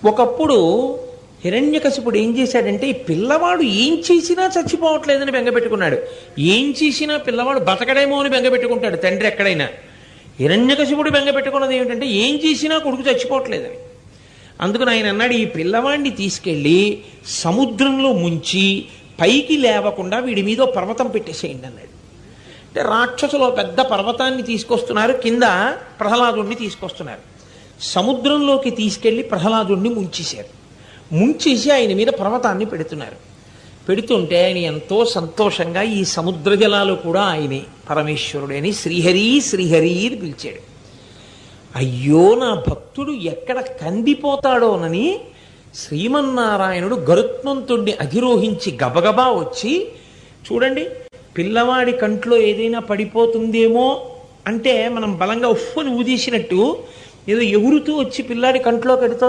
ఒకప్పుడు హిరణ్యకశిపుడు ఏం చేశాడంటే ఈ పిల్లవాడు ఏం చేసినా చచ్చిపోవట్లేదని బెంగపెట్టుకున్నాడు. ఏం చేసినా పిల్లవాడు బతకడేమో అని బెంగపెట్టుకుంటాడు తండ్రి ఎక్కడైనా. హిరణ్యకశిపుడు బెంగపెట్టుకున్నది ఏమిటంటే ఏం చేసినా కొడుకు చచ్చిపోవట్లేదని. అందుకని ఆయన అన్నాడు, ఈ పిల్లవాడిని తీసుకెళ్ళి సముద్రంలో ముంచి పైకి లేవకుండా వీడి మీద పర్వతం పెట్టేసేయండి అన్నాడు. అంటే రాక్షసులు పెద్ద పర్వతాన్ని తీసుకొస్తున్నారు, కింద ప్రహ్లాదుణ్ణి తీసుకొస్తున్నారు. సముద్రంలోకి తీసుకెళ్లి ప్రహ్లాదుణ్ణి ముంచేశారు. ముంచేసి ఆయన మీద పర్వతాన్ని పెడుతున్నారు. పెడుతుంటే ఆయన ఎంతో సంతోషంగా ఈ సముద్ర జలాలు కూడా ఆయనే పరమేశ్వరుడు అని శ్రీహరి శ్రీహరి అని పిలిచాడు. అయ్యో నా భక్తుడు ఎక్కడ కందిపోతాడోనని శ్రీమన్నారాయణుడు గరుత్మంతుణ్ణి అధిరోహించి గబగబా వచ్చి, చూడండి పిల్లవాడి కంట్లో ఏదైనా పడిపోతుందేమో అంటే మనం బలంగా ఉఫ్ఫని ఊదేసినట్టు ఏదో ఎగురుతూ వచ్చి పిల్లాడి కంట్లో పెడుతోంది